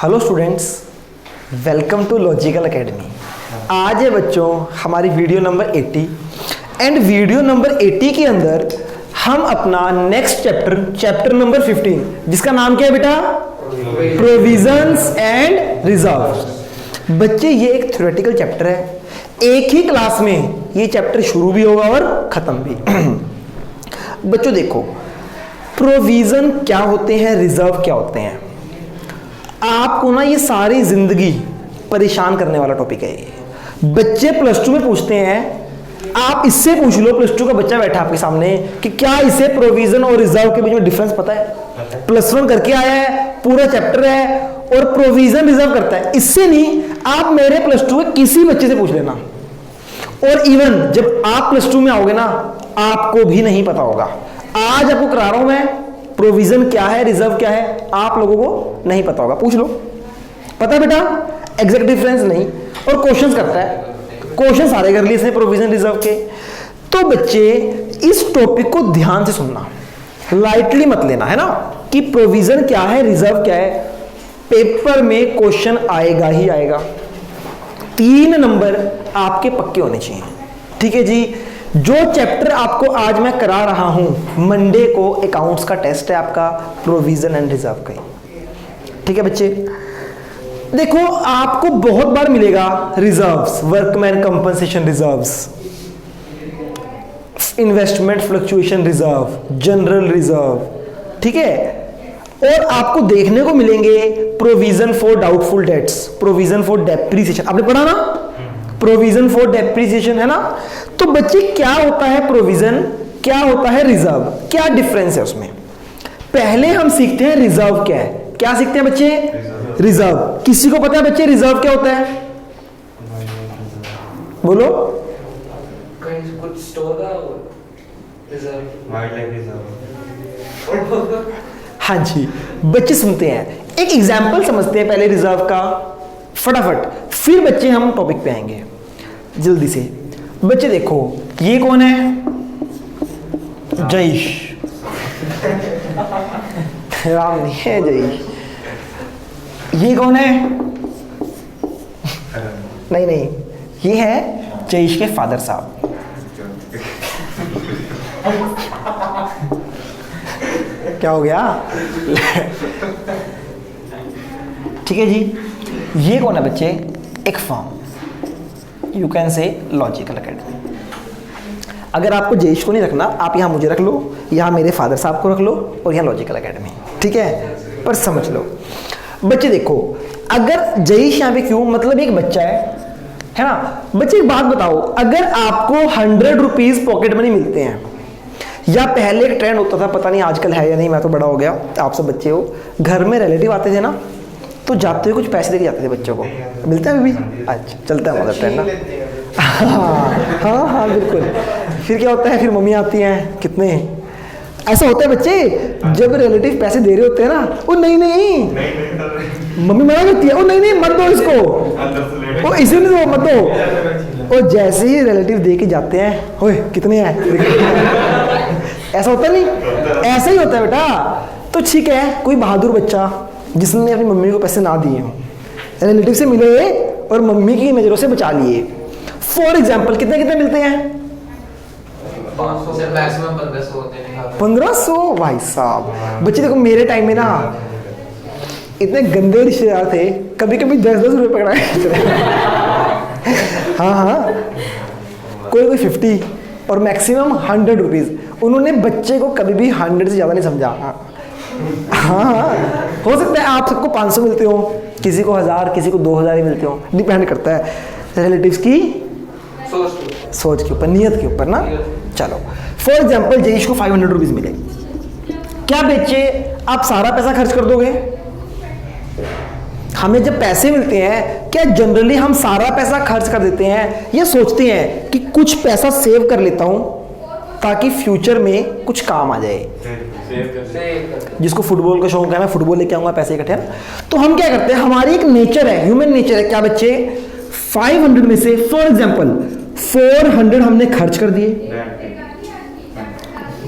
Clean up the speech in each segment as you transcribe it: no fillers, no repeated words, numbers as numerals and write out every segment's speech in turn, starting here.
Hello students, welcome to Logical Academy. आज है बच्चों हमारी video number 80 and video number 80 के अंदर हम अपना नेक्स्ट चैप्टर नंबर 15 जिसका नाम क्या है बेटा? Provisions and reserve. बच्चे ये एक थ्योरेटिकल चैप्टर है, एक ही क्लास में ये चैप्टर शुरू भी होगा और खत्म भी। बच्चों देखो, प्रोविजन क्या होते हैं, रिजर्व क्या होते हैं। आपको ना ये सारी जिंदगी परेशान करने वाला टॉपिक है ये। बच्चे प्लस 2 में पूछते हैं, आप इससे पूछ लो, प्लस 2 का बच्चा बैठा आपके सामने, कि क्या इसे प्रोविजन और रिजर्व के बीच में डिफरेंस पता है? प्लस 1 करके आया है, पूरा चैप्टर है और प्रोविजन रिजर्व करता है। इससे नहीं, आप मेरे प्लस 2 के किसी बच्चे से पूछ लेना, और इवन जब आप प्लस 2 में आओगे ना, आपको भी नहीं पता होगा। आज आपको करा रहा हूं मैं, प्रोविजन क्या है, रिजर्व क्या है, आप लोगों को नहीं पता होगा, पूछ लो। पता है बेटा? एग्जैक्ट डिफरेंस नहीं, और क्वेश्चंस करता है, क्वेश्चन सारे कर लिए इसने प्रोविजन रिजर्व के। तो बच्चे इस टॉपिक को ध्यान से सुनना, लाइटली मत लेना, है ना, कि प्रोविजन क्या है, रिजर्व क्या है। पेपर में क्वेश्चन आएगा ही आएगा, 3 नंबर आपके पक्के होने चाहिए। ठीक है जी। जो चैप्टर आपको आज मैं करा रहा हूं, मंडे को अकाउंट्स का टेस्ट है आपका, प्रोविजन एंड रिजर्व का। ठीक है बच्चे, देखो आपको बहुत बार मिलेगा reserves, workman compensation reserves, investment fluctuation reserve, general reserve. ठीक है, और आपको देखने को मिलेंगे provision for doubtful debts, provision for depreciation. आपने पढ़ा ना, प्रोविजन फॉर डेप्रिसिएशन, है ना। तो बच्चे क्या होता है प्रोविजन, क्या होता है रिजर्व, क्या डिफरेंस है उसमें? पहले हम सीखते हैं रिजर्व क्या है। क्या सीखते हैं बच्चे? रिजर्व। किसी को पता है बच्चे रिजर्व क्या होता है? बोलो। कुछ स्टोर का रिजर्व, वाइल्ड लाइफ रिजर्व। हाँ जी, बच्चे सुनते हैं। एक एग्जाम्पल समझते हैं पहले रिजर्व का, फटाफट, फिर बच्चे हम टॉपिक पे आएंगे जल्दी से। बच्चे देखो, ये कौन है? जयेश। राम नहीं है, जयेश। ये कौन है? नहीं नहीं, ये है जयेश के फादर साहब। क्या हो गया? ठीक है जी। ये कौन है बच्चे? एक firm, you can say logical academy. अगर आपको जयेश को नहीं रखना, आप यहाँ मुझे रख लो, यहाँ मेरे फादर साहब को रख लो, और यहाँ लॉजिकल एकेडमी। ठीक है, पर समझ लो बच्चे। देखो, अगर जयेश यहाँ पे क्यों, मतलब एक बच्चा है ना। बच्चे एक बात बताओ, अगर आपको 100 रुपीज पॉकेट मनी मिलते हैं, या पहले एक ट्रेंड होता था, पता नहीं आजकल है या नहीं, मैं तो बड़ा हो गया, आप सब बच्चे हो, घर में रिलेटिव आते थे ना, तो जाते हुए कुछ पैसे देके जाते थे बच्चों को। मिलता है अभी भी? अच्छा, चलता है मतलब ट्रेंड ना। हाँ हाँ बिल्कुल। फिर क्या होता है, फिर मम्मी आती हैं, कितने, ऐसा होता है बच्चे, जब रिलेटिव पैसे दे रहे होते हैं ना, वो नहीं मम्मी मना करती है, वो नहीं मत दो इसको, वो इसे नहीं दो, मत दो। और जैसे ही रिलेटिव दे के जाते हैं, ओए कितने हैं, ऐसा होता नहीं? ऐसा ही होता है बेटा। तो ठीक है, कोई बहादुर बच्चा जिसने अपनी मम्मी को पैसे ना दिए हों, रिलेटिव से मिले और मम्मी की नजरों से बचा लिए। फॉर एग्जाम्पल कितने कितने मिलते हैं? 500 से मैक्सिमम 1500 होते हैं। 1500 भाई साहब। बच्चे देखो, मेरे टाइम में ना इतने गंदे रिश्तेदार थे, कभी कभी 10-10 रुपए पकड़ाए। हाँ हाँ, कोई 50 और मैक्सिमम 100 रुपीज। उन्होंने बच्चे को कभी भी 100 से ज्यादा नहीं समझा। हाँ, हो सकता है आप सबको 500 मिलते हो, किसी को 1000, किसी को 2000 ही मिलते हो, डिपेंड करता है रिलेटिव्स की सोच के ऊपर, नियत के ऊपर ना। चलो, फॉर एग्जाम्पल जयेश को 500 रुपीज मिले, क्या बच्चे आप सारा पैसा खर्च कर दोगे? हमें जब पैसे मिलते हैं, क्या जनरली हम सारा पैसा खर्च कर देते हैं, या सोचते हैं कि कुछ पैसा सेव कर लेता हूं ताकि फ्यूचर में कुछ काम आ जाए? जिसको फुटबॉल का शौक है, मैं फुटबॉल लेके आऊंगा, पैसे इकट्ठे। तो हम क्या करते हैं, हमारी एक नेचर है, ह्यूमन नेचर है, क्या बच्चे, 500 में से फॉर एग्जाम्पल 400 हमने खर्च कर दिए,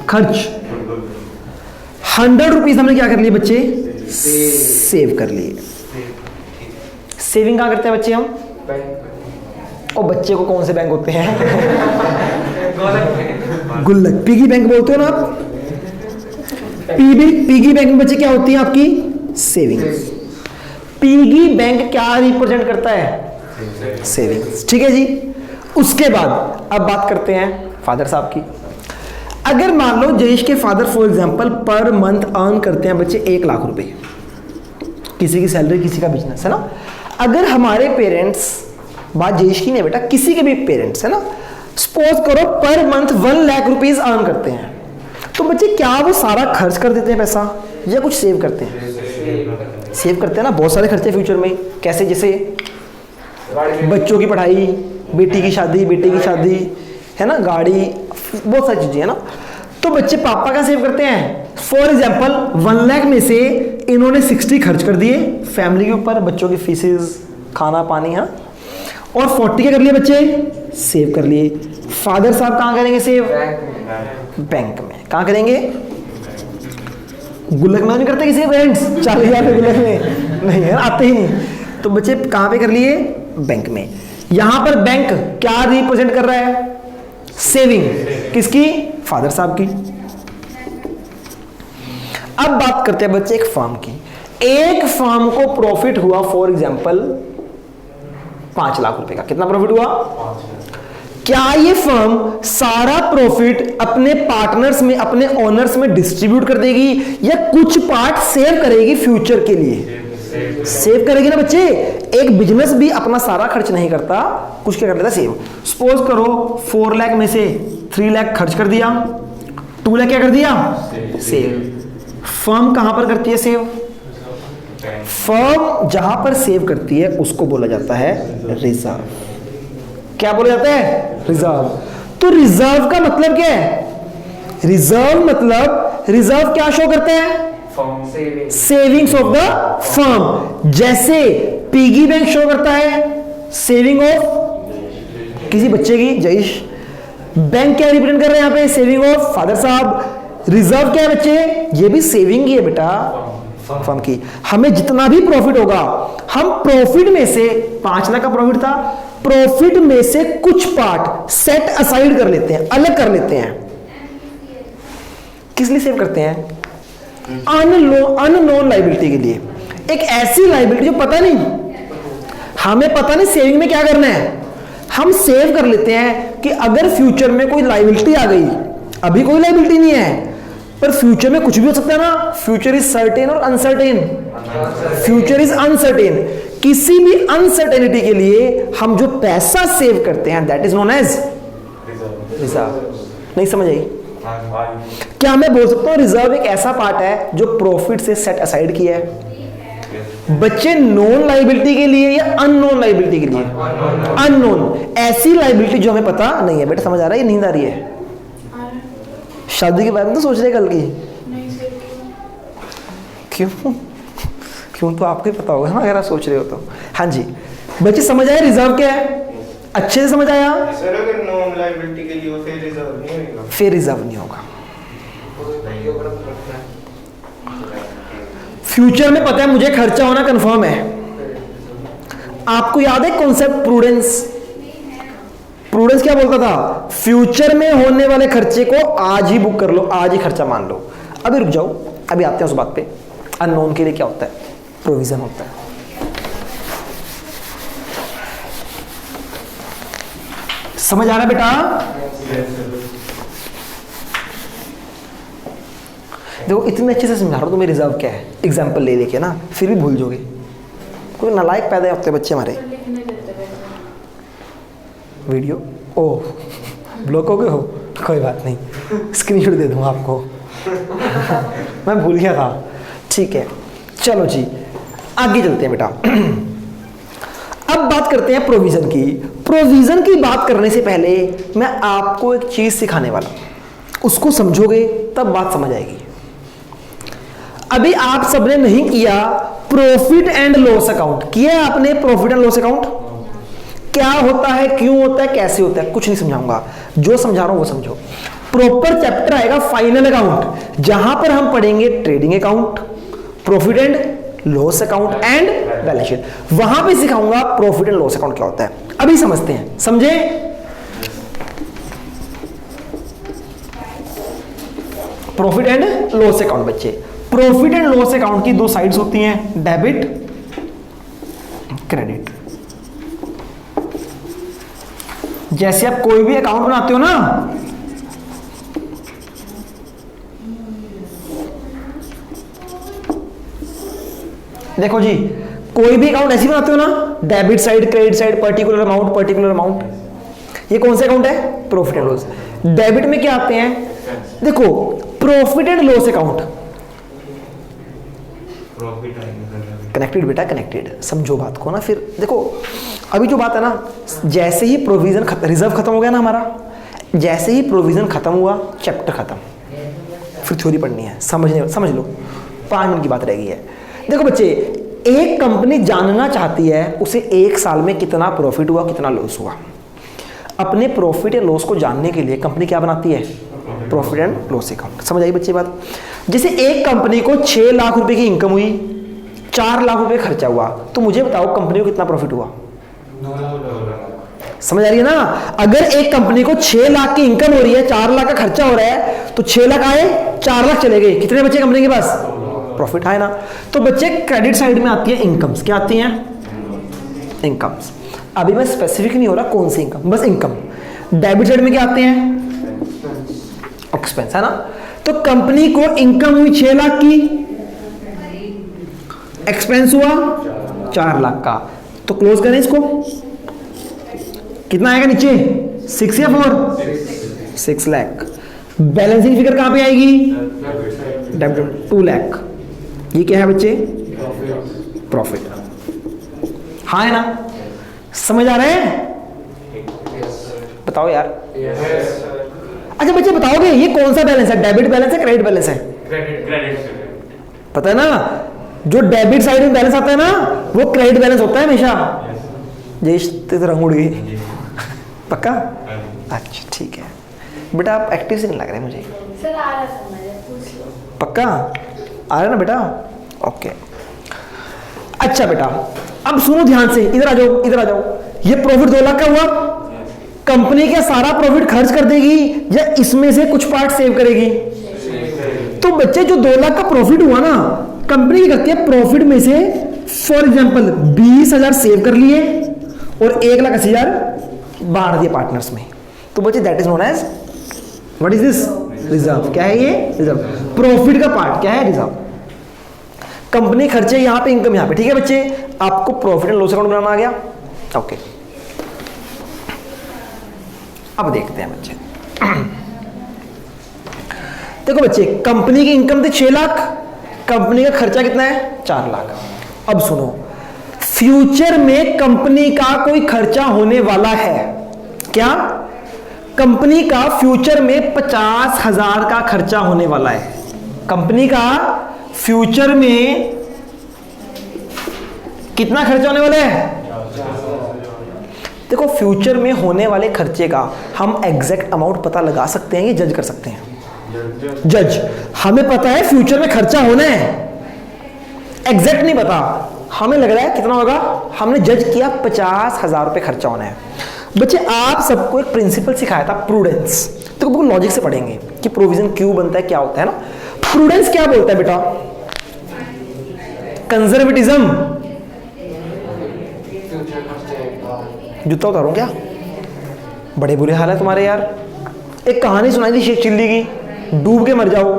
खर्च 100 रुपीज हमने क्या कर लिए बच्चे, सेव कर लिए। सेविंग कहाँ करते हैं बच्चे हम? और बच्चे को कौन से बैंक होते हैं? गुल्लक, पिगी बैंक बोलते हो ना आप। पिगी बैंक में बच्चे क्या होती है आपकी? सेविंग्स। पिगी बैंक क्या रिप्रेजेंट करता है? सेविंग्स। ठीक है जी। उसके बाद अब बात करते हैं फादर साहब की। अगर मान लो जयेश के father for example per month earn करते हैं बच्चे 1 लाख रुपए, किसी की सैलरी, किसी का बिजनेस है ना। अगर हमारे पेरेंट्स, बात जयेश की नहीं बेटा, किसी के भी पेरेंट्स है ना, सपोज करो per month 1 lakh rupees earn करते हैं, तो बच्चे क्या वो सारा खर्च कर देते हैं पैसा या कुछ सेव करते हैं? सेव करते हैं ना। बहुत सारे खर्चे फ्यूचर में, कैसे? जैसे बच्चों की पढ़ाई, बेटी की शादी, बेटे की शादी है ना, गाड़ी, बहुत सारी चीजें है ना। तो बच्चे पापा का सेव करते हैं। फॉर एग्जाम्पल 1 लाख में से इन्होंने 60 खर्च कर दिए फैमिली के ऊपर, बच्चों की फीसेस, खाना पानी, हाँ, और 40 क्या कर लिए बच्चे? सेव कर लिए। फादर साहब कहाँ करेंगे सेव? बैंक में। कहाँ करेंगे? गुल्लक में नहीं करते किसी फ्रेंड्स? 40,000 गुल्लक में नहीं है, आते ही नहीं। तो बच्चे कहाँ पे कर लिए? बैंक में। यहां पर बैंक क्या रिप्रेजेंट कर रहा है? सेविंग। किसकी? फादर साहब की। अब बात करते हैं बच्चे एक फर्म की। एक फर्म को प्रॉफिट हुआ फॉर एग्जांपल 5 लाख रुपए का। कितना प्रॉफिट हुआ? क्या ये फर्म सारा प्रॉफिट अपने पार्टनर्स में, अपने ओनर्स में डिस्ट्रीब्यूट कर देगी या कुछ पार्ट सेव करेगी फ्यूचर के लिए? सेव करेगी ना बच्चे। एक बिजनेस भी अपना सारा खर्च नहीं करता, कुछ क्या कर लेता? सेव। सपोज करो 4 लाख में से 3 लाख खर्च कर दिया, 2 लाख क्या कर दिया? सेव। फर्म कहां पर करती है सेव? फर्म जहां पर सेव करती है उसको बोला जाता है रिजर्व। क्या बोला जाता है? रिजर्व। तो रिजर्व का मतलब क्या है? रिजर्व मतलब, रिजर्व क्या शो करते हैं? Savings of the firm. जैसे पिगी बैंक शो करता है सेविंग ऑफ किसी बच्चे की, जयेश। बैंक क्या रिप्रेजेंट कर रहे हैं यहां पे? सेविंग ऑफ फादर साहब। रिजर्व क्या है बच्चे? ये भी सेविंग ही है बेटा फर्म की। हमें जितना भी प्रॉफिट होगा, हम प्रॉफिट में से 5 लाख का प्रॉफिट था, प्रॉफिट में से कुछ पार्ट सेट असाइड कर लेते हैं, अलग कर लेते हैं। किस लिए सेव करते हैं? अननोन लाइबिलिटी के लिए। एक ऐसी लाइबिलिटी जो पता नहीं, हमें पता नहीं सेविंग में क्या करना है, हम सेव कर लेते हैं कि अगर फ्यूचर में कोई लाइबिलिटी आ गई, अभी कोई लाइबिलिटी नहीं है पर फ्यूचर में कुछ भी हो सकता है ना। फ्यूचर इज सर्टेन और अनसर्टेन। Future is uncertain. किसी भी अनसर्टेनिटी के लिए हम जो पैसा सेव करते हैं that is known as reserve. नहीं समझ आई? क्या मैं बोल सकता हूं रिजर्व एक ऐसा पार्ट है जो प्रॉफिट से सेट असाइड किया है? बच्चे नोन लाइबिलिटी के लिए या अननोन लाइबिलिटी के लिए? अननोन। ऐसी लाइबिलिटी जो हमें पता नहीं है। बेटा समझ आ रहा है या नींद आ रही है? शादी के बारे में तो सोच रहे कल की? क्यों? क्यों तो आपको ही पता होगा ना अगर आप सोच रहे हो तो। हाँ जी बच्चे समझ आए रिजर्व क्या है? अच्छे से समझ आया? सर अगर नॉन लायबिलिटी के लिए हो फिर रिजर्व नहीं होगा। फिर रिजर्व नहीं होगा। फ्यूचर में पता है मुझे खर्चा होना कंफर्म है। आपको याद है कॉन्सेप्ट प्रूडेंस? प्रूडेंस क्या बोलता था? फ्यूचर में होने वाले खर्चे को आज ही बुक कर लो, आज ही खर्चा मान लो। अभी रुक जाओ, अभी आते हैं उस बात पे। अननोन के लिए क्या होता है? प्रोविजन होता है। समझ आ रहा है बेटा? देखो इतने अच्छे से समझा रहा हूं, तुम्हें रिजर्व क्या है एग्जाम्पल ले लेके ना, फिर भी भूल जाओगे। कोई नालायक पैदा होते हैं बच्चे हमारे। वीडियो ओह ब्लॉक हो गए हो? कोई बात नहीं, स्क्रीनशॉट दे दूंगा आपको। मैं भूल गया था। ठीक है चलो जी आगे चलते हैं बेटा। अब बात करते हैं प्रोविजन की। प्रोविजन की बात करने से पहले मैं आपको एक चीज सिखाने वाला हूं, उसको समझोगे तब बात समझ आएगी। अभी आप सबने नहीं किया प्रॉफिट एंड लॉस अकाउंट, किया आपने प्रॉफिट एंड लॉस अकाउंट? क्या होता है, क्यों होता है, कैसे होता है, कुछ नहीं समझाऊंगा, जो समझा रहा हूं वो समझो। प्रॉपर चैप्टर आएगा फाइनल अकाउंट, जहां पर हम पढ़ेंगे trading account, profit and loss account and balance sheet, वहां पे सिखाऊंगा प्रॉफिट एंड लॉस अकाउंट क्या होता है। अभी समझते हैं, समझे? प्रॉफिट एंड लॉस अकाउंट बच्चे, प्रॉफिट एंड लॉस अकाउंट की दो साइड्स होती हैं, डेबिट क्रेडिट। जैसे आप कोई भी अकाउंट बनाते हो ना, देखो जी, कोई भी अकाउंट ऐसे बनाते हो ना, debit side, credit side, particular amount, particular amount. ये कौन सा अकाउंट है? Profit and loss. डेबिट में क्या आते हैं? देखो, profit and loss account connected बेटा, कनेक्टेड। समझो बात को ना। फिर देखो, अभी जो बात है ना, जैसे ही प्रोविजन रिजर्व खत्म हो गया ना हमारा, जैसे ही प्रोविजन खत्म हुआ, चैप्टर खत्म, फिर थ्योरी पढ़नी है। समझ लो, 5 मिनट की बात रह गई है। देखो बच्चे, एक कंपनी जानना चाहती है उसे 1 साल में कितना प्रॉफिट हुआ, कितना लॉस हुआ। अपने प्रॉफिट या लॉस को जानने के लिए कंपनी क्या बनाती है? Profit and loss account. समझ आई बच्चे बात? जैसे एक कंपनी को 6 लाख रुपए की इनकम हुई, 4 लाख रुपए खर्चा हुआ, तो मुझे बताओ कंपनी को कितना प्रॉफिट हुआ? समझ आ रही है ना? अगर एक कंपनी को 6 लाख की इनकम हो रही है, 4 लाख का खर्चा हो रहा है, तो 6 लाख आए, 4 लाख चले गए, कितने बचे कंपनी के पास? प्रॉफिट है ना। तो बच्चे, क्रेडिट साइड में आती है इनकम्स। क्या आती हैं? इनकम्स। अभी मैं स्पेसिफिक नहीं हो रहा कौन सी इनकम, बस इनकम। डेबिट साइड में क्या आते हैं? एक्सपेंस, है ना। तो कंपनी को इनकम हुई 6 लाख की, एक्सपेंस हुआ 4 लाख का, तो क्लोज करें इसको। कितना आएगा नीचे? 6 या 4? 6 लाख। बैलेंसिंग फिगर कहां पे आएगी? डेबिट 2 लाख। ये क्या है बच्चे? प्रॉफिट। हाँ है ना? समझ आ रहे हैं? बताओ यार। अच्छा बच्चे बताओगे ये कौन सा बैलेंस है? डेबिट बैलेंस है, क्रेडिट बैलेंस है? क्रेडिट। पता है ना, जो डेबिट साइड में बैलेंस आता है ना, वो क्रेडिट बैलेंस होता है हमेशा। जयेश तेरे रंग उड़ गई। पक्का? अच्छा ठीक है बेटा, आप एक्टिव से नहीं लग रहे मुझे। सर आ रहा समझ है, पूछ लो। पक्का आ रहा है ना बेटा? ओके। अच्छा बेटा, अब सुनो ध्यान से, इधर आ जाओ, इधर आ जाओ। ये प्रॉफिट 2 लाख का हुआ, कंपनी क्या सारा प्रॉफिट खर्च कर देगी या इसमें से कुछ पार्ट सेव करेगी? तो बच्चे, जो 2 लाख का प्रॉफिट हुआ ना, कंपनी क्या करती है, प्रॉफिट में से फॉर एग्जांपल 20,000 सेव कर लिए और 1,80,000 बांट दिए पार्टनर्स में। तो बच्चे, that is known as, what is this? Reserve. क्या है ये? रिजर्व। प्रॉफिट का पार्ट क्या है? रिजर्व। कंपनी खर्चे यहां पे, इनकम यहां पे। ठीक है बच्चे, आपको प्रॉफिट एंड लॉस अकाउंट बनाना आ गया? ओके। अब देखते हैं बच्चे। देखो बच्चे, कंपनी की इनकम थी 6 लाख, कंपनी का खर्चा कितना है? 4 लाख। अब सुनो, फ्यूचर में कंपनी का कोई खर्चा होने वाला है क्या? कंपनी का फ्यूचर में 50,000 का खर्चा होने वाला है। कंपनी का फ्यूचर में कितना खर्चा होने वाला है? देखो, फ्यूचर में होने वाले खर्चे का हम एग्जैक्ट अमाउंट पता लगा सकते हैं, ये जज कर सकते हैं। जज, हमें पता है फ्यूचर में खर्चा होना है, एग्जैक्ट नहीं पता, हमें लग रहा है कितना होगा, हमने जज किया 50,000 रुपए खर्चा होना है। बच्चे, आप सबको एक प्रिंसिपल सिखाया था, प्रूडेंस। तो बिल्कुल लॉजिक से पढ़ेंगे कि प्रोविजन क्यों बनता है, क्या होता है ना। प्रूडेंस क्या बोलता है बेटा? कंजर्वेटिज्म। जूता उतारूं क्या? बड़े बुरे हाल है तुम्हारे यार। एक कहानी सुनाई थी शेख चिल्ली की, डूब के मर जाओ।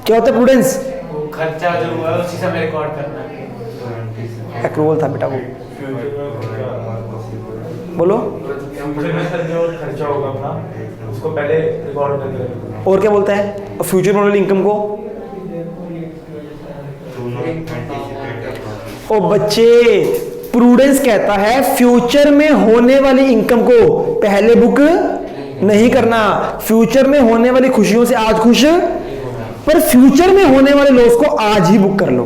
क्या होता है प्रूडेंस? खर्चा जो हुआ उसी समय रिकॉर्ड करना। एक्रूवल था बेटा वो। बोलो। जो खर्चा होगा अपना, उसको पहले रिकॉर्ड करके रखना। और क्या बोलता है? और फ्यूचर में होने वाली इनकम को? ओ बच्चे, प्रूडेंस कहता है फ्यूचर में होने वाली इनकम को पहले बुक नहीं करना। फ्यूचर में होने वाली खुशियों से आज खुश, पर फ्यूचर में होने वाले लॉस को आज ही बुक कर लो।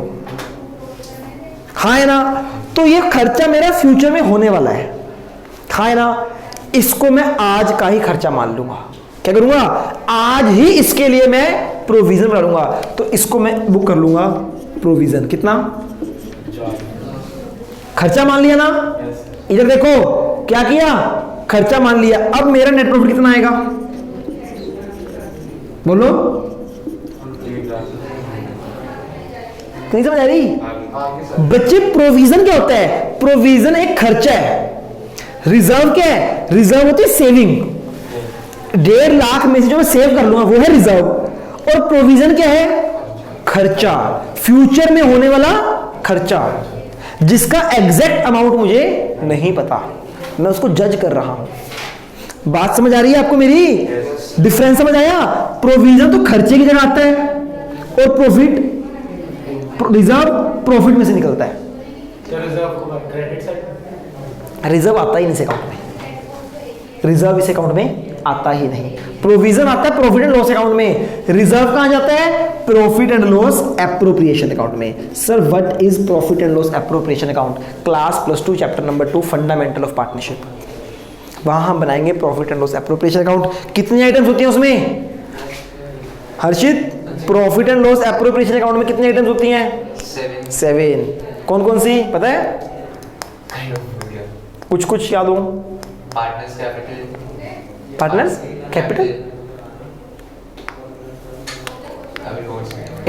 हाँ है ना? तो ये खर्चा मेरा फ्यूचर में होने वाला है, हाँ है ना? इसको मैं आज का ही खर्चा मान लूंगा। क्या करूंगा? आज ही इसके लिए मैं प्रोविजन बना लूंगा। तो इसको मैं बुक कर लूंगा प्रोविजन। कितना? खर्चा मान लिया ना, इधर देखो क्या किया, खर्चा मान लिया। अब मेरा नेट प्रॉफिट कितना आएगा बोलो, नहीं समझ आ रही बच्चे? प्रोविजन क्या होता है? प्रोविजन एक खर्चा है। रिजर्व क्या है? रिजर्व होती है सेविंग। 1.5 लाख में से जो मैं सेव कर लूंगा वो है रिजर्व। और प्रोविजन क्या है? खर्चा, फ्यूचर में होने वाला खर्चा, जिसका एग्जैक्ट अमाउंट मुझे नहीं पता, मैं उसको जज कर रहा हूं। बात समझ आ रही है आपको मेरी? डिफरेंस समझ आया? प्रोविजन तो खर्चे की जगह आता है और प्रॉफिट, रिजर्व प्रॉफिट में से निकलता है। क्रेडिट साइड रिजर्व आता ही नहीं इस अकाउंट में, रिजर्व इस अकाउंट में आता ही नहीं। प्रोविजन आता है प्रॉफिट एंड लॉस अकाउंट में, रिजर्व कहां जाता है? Profit and loss appropriation account में। Sir what is profit and loss appropriation account? Class +2 chapter number 2 fundamental of partnership, वहां हम बनाएंगे profit and loss appropriation account. कितनी आइटम्स होती हैं उसमें Harshit? Profit and loss appropriation account में कितनी आइटम्स होती हैं? 7। कौन कौन सी पता है? कुछ याद हो? Partners capital, partners capital,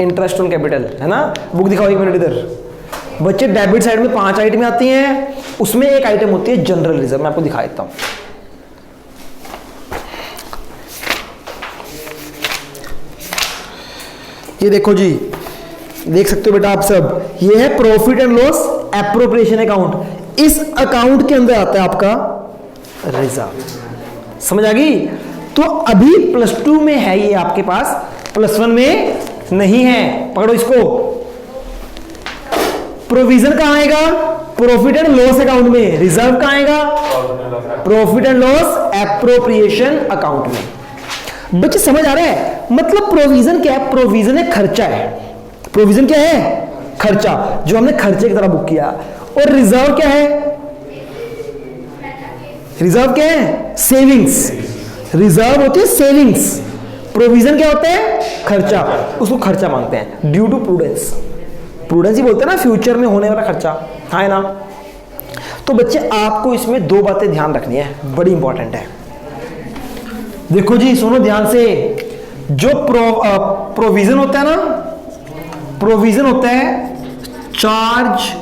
interest on capital, है ना? बुक दिखाओ एक मिनट इधर। बच्चे डेबिट साइड में 5 आइटमें आती हैं, उसमें एक आइटम होती है जनरल रिजर्व। मैं आपको दिखा देता हूं। ये देखो जी, देख सकते हो बेटा आप सब, ये है profit and loss appropriation account. इस अकाउंट के अंदर आता है आपका रिजर्व। समझ आ गई? तो अभी +2 में है ये आपके पास, +1 में नहीं है। पकड़ो इसको। प्रोविजन कहां आएगा? प्रॉफिट एंड लॉस अकाउंट में। रिजर्व कहां आएगा? Profit and loss appropriation account में। बच्चे समझ आ रहा है? मतलब प्रोविजन क्या है? प्रोविजन एक खर्चा है। प्रोविजन क्या है? खर्चा, जो हमने खर्चे की तरह बुक किया। और रिजर्व क्या है? रिजर्व क्या है? सेविंग्स। रिजर्व होती है सेविंग्स, प्रोविजन क्या होता है? खर्चा। उसको खर्चा मांगते हैं ड्यू टू प्रूडेंस। प्रूडेंस ही बोलते हैं ना, फ्यूचर में होने वाला खर्चा, हाँ है ना? तो बच्चे आपको इसमें 2 बातें ध्यान रखनी है, बड़ी इंपॉर्टेंट है। देखो जी सुनो ध्यान से, जो प्रोविजन होता है ना, प्रोविजन होता है charge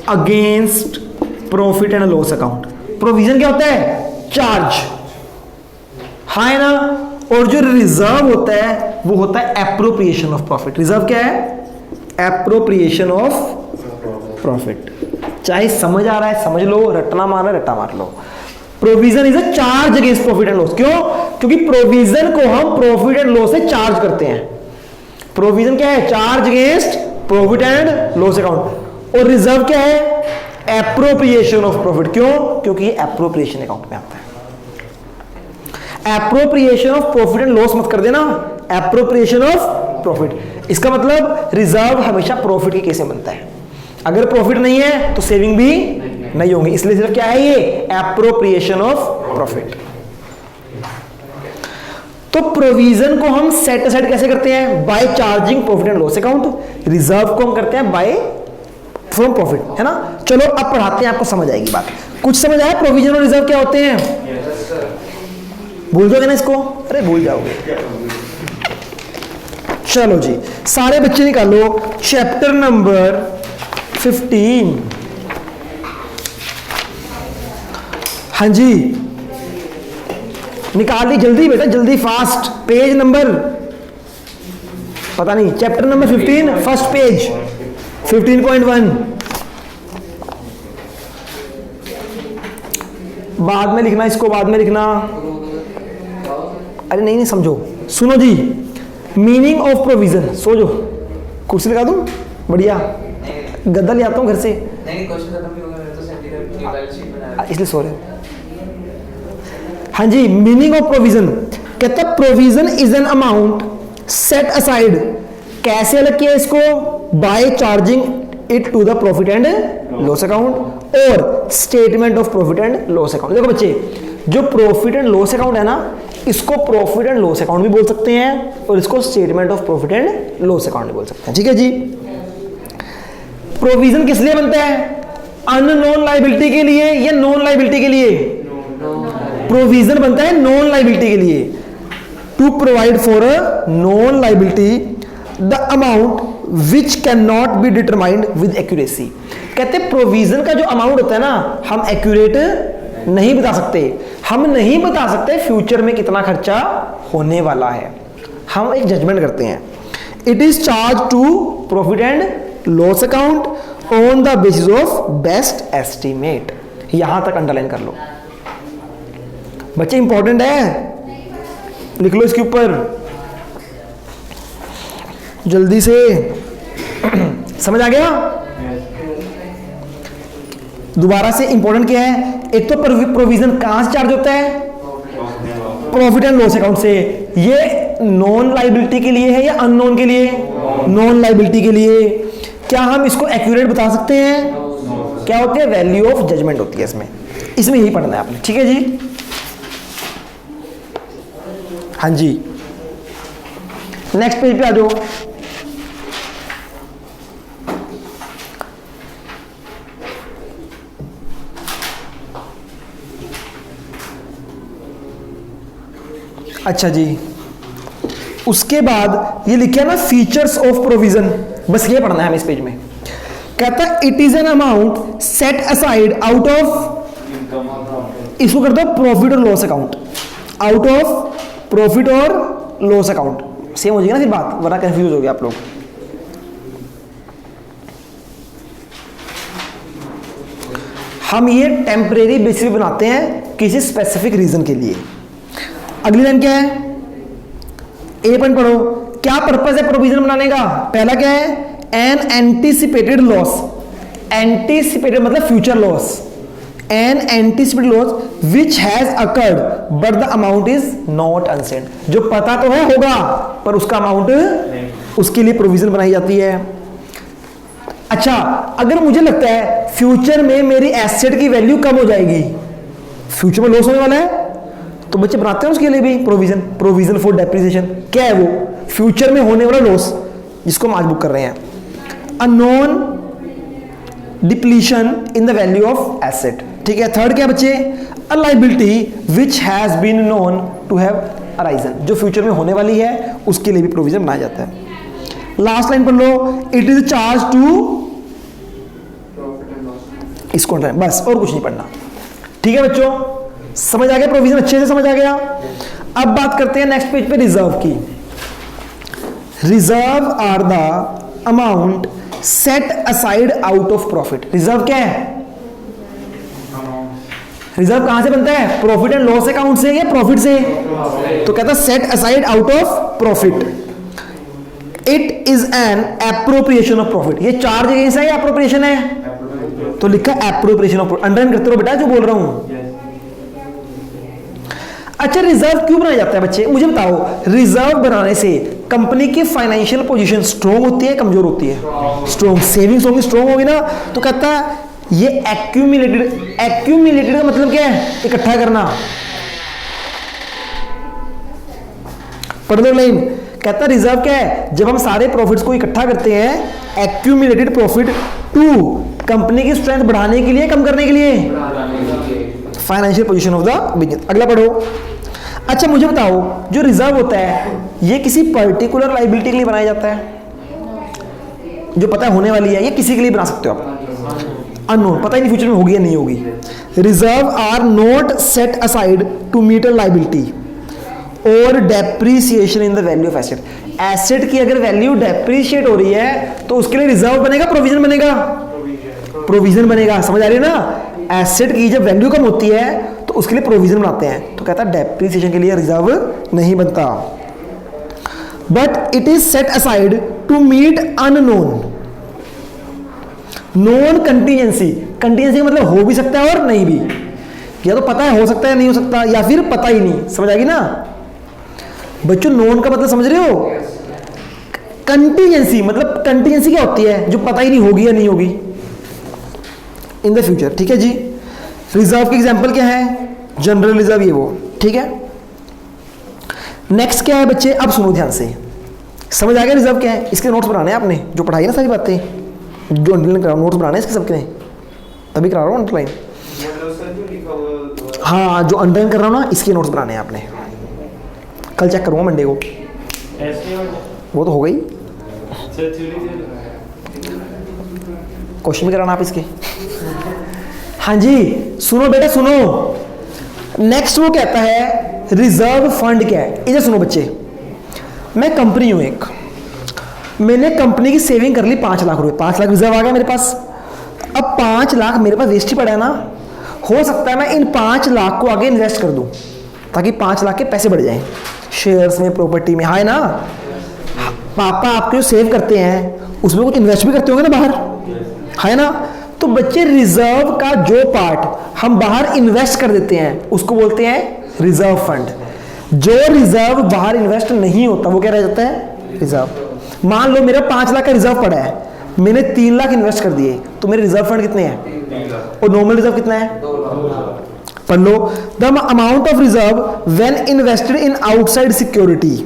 against profit and loss account. Provision क्या होता है? चार्ज, हाँ है ना? और जो रिजर्व होता है वो होता है एप्रोप्रिएशन ऑफ प्रॉफिट। रिजर्व क्या है? Appropriation of profit. चाहे समझ आ रहा है समझ लो, रटना मार रटा मार लो। Provision is a charge against profit and loss. क्यों? क्योंकि प्रोविजन को हम प्रॉफिट एंड लॉस से चार्ज करते हैं। प्रोविजन क्या है? Charge against profit and loss account. और रिजर्व क्या है? Appropriation of profit. क्यों? क्योंकि ये एप्रोप्रिएशन अकाउंट में आता है। Appropriation of profit and loss मत कर देना, एप्रोप्रिएशन ऑफ प्रॉफिट। इसका मतलब रिजर्व हमेशा प्रॉफिट के केस में बनता है। अगर प्रॉफिट नहीं है तो सेविंग भी नहीं होंगी, इसलिए सिर्फ क्या है? ये एप्रोप्रिएशन ऑफ प्रॉफिट। तो प्रोविजन को हम सेट असाइड कैसे करते हैं? By charging profit and loss account. Reserve को हम करते हैं बाय फ्रॉम प्रॉफिट, है ना? चलो अब पढ़ाते हैं, आपको समझ आएगी बात। कुछ समझ आया प्रोविजन और रिजर्व क्या होते हैं? भूल जाओगे ना इसको? अरे भूल जाओगे। चलो जी सारे बच्चे निकालो चैप्टर नंबर 15। हाँ जी निकाल दी जल्दी बेटा, जल्दी फास्ट। पेज नंबर पता नहीं, चैप्टर नंबर 15 फर्स्ट पेज 15.1। बाद में लिखना इसको, बाद में लिखना। अरे नहीं समझो, सुनो जी। Meaning of provision. सो जो कुर्सी लगा दूं, बढ़िया गद्दा ले आता हूं घर से। नहीं क्वेश्चन खत्म नहीं होगा, मैं तो सेंटीग्रेड की बैलेंस शीट बना रहा हूं, इसलिए सो रहे हो। हाँ जी, मीनिंग ऑफ प्रोविजन कहता है provision is an amount set aside. कैसे अलग किया इसको? By charging it to the profit and loss account और statement of profit and loss account. देखो बच्चे, जो प्रॉफिट एंड लॉस अकाउंट है ना, इसको प्रॉफिट एंड लॉस अकाउंट भी बोल सकते हैं और इसको statement of profit and loss account भी बोल सकते हैं। ठीक है जी। प्रोविजन किस लिए बनता है? अननोन लायबिलिटी के लिए या नॉन लायबिलिटी के लिए? प्रोविजन बनता है नॉन लायबिलिटी के लिए। To provide for a non liability the amount which can not be determined with accuracy. कहते हैं प्रोविजन का जो अमाउंट होता है ना, हम एक्यूरेट नहीं बता सकते। हम नहीं बता सकते फ्यूचर में कितना खर्चा होने वाला है। हम एक जजमेंट करते हैं। It is charge to profit and loss account on the basis of best estimate. यहां तक अंडरलाइन कर लो बच्चे, इंपॉर्टेंट है, लिख लो इसके ऊपर जल्दी से। समझ आ गया? दोबारा से इंपॉर्टेंट क्या है? एक तो प्रोविजन कहां से चार्ज होता है? प्रॉफिट एंड लॉस अकाउंट से। ये नॉन लायबिलिटी के लिए है या अननोन के लिए? नॉन लायबिलिटी के लिए। क्या हम इसको एक्यूरेट बता सकते हैं? क्या होती है? वैल्यू ऑफ जजमेंट होती है इसमें। इसमें यही पढ़ना है आपने, ठीक है जी? हाँ जी, नेक्स्ट पेज पे आ जाओ। अच्छा जी, उसके बाद ये लिखा है ना फीचर्स ऑफ प्रोविजन, बस ये पढ़ना है हमें इस पेज में। कहता है it is an amount set aside out of, इसको कर दो प्रॉफिट और loss account, out of profit और लॉस अकाउंट। सेम हो जाएगी ना फिर बात, वरना कंफ्यूज हो गया आप लोग। हम ये टेम्परेरी बेसिस पे बनाते हैं किसी स्पेसिफिक रीजन के लिए। अगली लाइन क्या है? ए पॉइंट पढ़ो। क्या पर्पस है प्रोविजन बनाने का? पहला क्या है? An anticipated loss. एंटीसिपेटेड मतलब future loss. An anticipated loss which has occurred but the amount is not अनसेंड। जो पता तो है होगा पर उसका अमाउंट, उसके लिए प्रोविजन बनाई जाती है। अच्छा, अगर मुझे लगता है फ्यूचर में मेरी एसेट की वैल्यू कम हो जाएगी, फ्यूचर में लॉस होने वाला है, तो बच्चे बनाते हैं उसके लिए भी प्रोविजन। प्रोविजन फॉर डेप्रिसिएशन क्या है? वो फ्यूचर में होने वाला लॉस जिसको हम आज बुक कर रहे हैं। A non depletion in the value of asset, ठीक है। थर्ड क्या बच्चे? A liability which has been known to have arisen, जो फ्यूचर में होने वाली है उसके लिए भी प्रोविजन बनाया जाता है। लास्ट लाइन पढ़ लो, इट इज चार्ज टू, इसको बस और कुछ नहीं पढ़ना, ठीक है बच्चों? समझ आ गया? प्रोविजन अच्छे से समझ आ गया? अब बात करते हैं नेक्स्ट पेज पे रिजर्व की। Reserve are the amount set aside out of profit. Reserve क्या है? रिजर्व कहां से बनता है? प्रॉफिट एंड लॉस अकाउंट से या प्रॉफिट से? तो कहता है set aside out of profit. It is an appropriation of profit. ये चार्ज अगेंस्ट है या एप्रोप्रिएशन है? तो लिखा एप्रोप्रिएशन ऑफ। अंडरलाइन करते रहो बेटा जो बोल रहा हूं। अच्छा, रिजर्व क्यों बनाया जाता है बच्चे? मुझे बताओ, रिजर्व बनाने से कंपनी की फाइनेंशियल पोजीशन स्ट्रॉन्ग होती है, कमजोर होती है? स्ट्रॉन्ग। सेविंग्स होंगी, स्ट्रॉन्ग होगी ना। तो कहता है ये एक्यूमुलेटेड। एक्यूमुलेटेड का मतलब क्या है? इकट्ठा करना। पढ़ लो लाइन। कहता है रिजर्व क्या है? जब हम सारे प्रॉफिट्स को इकट्ठा करते हैं, एक्यूमुलेटेड प्रॉफिट टू कंपनी की स्ट्रेंथ बढ़ाने के लिए, कम करने के लिए, financial position of the business. अगला पढ़ो। अच्छा मुझे बताओ, जो रिजर्व होता है ये किसी पर्टिकुलर लायबिलिटी के लिए बनाया जाता है जो पता है होने वाली है, ये किसी के लिए बना सकते हो आप? अननोन, पता ही नहीं फ्यूचर में होगी या नहीं होगी। Reserve are not set aside to meet a liability और depreciation in the value of asset. Asset की अगर वैल्यू डेप्रीशिएट हो रही है तो उसके लिए रिजर्व बनेगा, प्रोविजन बनेगा? प्रोविजन बनेगा। समझ आ रही है ना? एसेट की जब वैल्यू कम होती है तो उसके लिए प्रोविजन बनाते हैं। तो कहता है डेप्रीसिएशन के लिए रिजर्व नहीं बनता। But it is set aside to meet unknown. Non contingency. Contingency मतलब हो भी सकता है और नहीं भी, या तो पता है हो सकता है नहीं हो सकता, या फिर पता ही नहीं। समझ आएगी ना बच्चों? नॉन का मतलब समझ रहे हो? कंटीजेंसी मतलब, कंटीजेंसी क्या होती है? जो पता ही नहीं होगी या नहीं होगी इन द फ्यूचर, ठीक है जी। रिजर्व की एग्जांपल क्या है? जनरल रिजर्व, ये वो, ठीक है। नेक्स्ट क्या है बच्चे? अब सुनो ध्यान से, समझ आ गया रिजर्व क्या है? इसके नोट्स बनाने हैं आपने, जो पढ़ाई ना सारी बातें। जो अंडरलाइन करा नोट्स बनाने इसके सबके नहीं, तभी करा रहा हूँ अंडरलाइन। हाँ जो अंडरलाइन कर रहा हूँ ना इसके नोट्स बनाने हैं आपने, कल चेक करूँगा मंडे को। वो तो हो गई, क्वेश्चन भी कराना आप इसके। हाँ जी सुनो बेटा सुनो, नेक्स्ट वो कहता है रिजर्व फंड क्या है। इधर सुनो बच्चे, मैं कंपनी हूं एक, मैंने कंपनी की सेविंग कर ली 5 लाख रुपए, 5 लाख रिजर्व आ गया मेरे पास। अब 5 लाख मेरे पास वेस्ट ही पड़ा है ना, हो सकता है मैं इन 5 लाख को आगे इन्वेस्ट कर दूं ताकि 5 लाख के पैसे बढ़ जाएं शेयर्स में, प्रॉपर्टी में। हाँ है ना, पापा आपके जो सेव करते हैं उसमें कुछ इन्वेस्ट भी करते होंगे ना बाहर, है ना। तो बच्चे रिजर्व का जो पार्ट हम बाहर इन्वेस्ट कर देते हैं उसको बोलते हैं रिजर्व फंड। जो रिजर्व बाहर इन्वेस्ट नहीं होता वो क्या रह जाता है, रिजर्व। मान लो मेरा 5 लाख का रिजर्व पड़ा है, मैंने 3 लाख इन्वेस्ट कर दिए, तो मेरे रिजर्व फंड कितने हैं और नॉर्मल रिजर्व कितना है, पढ़ लो। The amount of reserve when invested in outside security,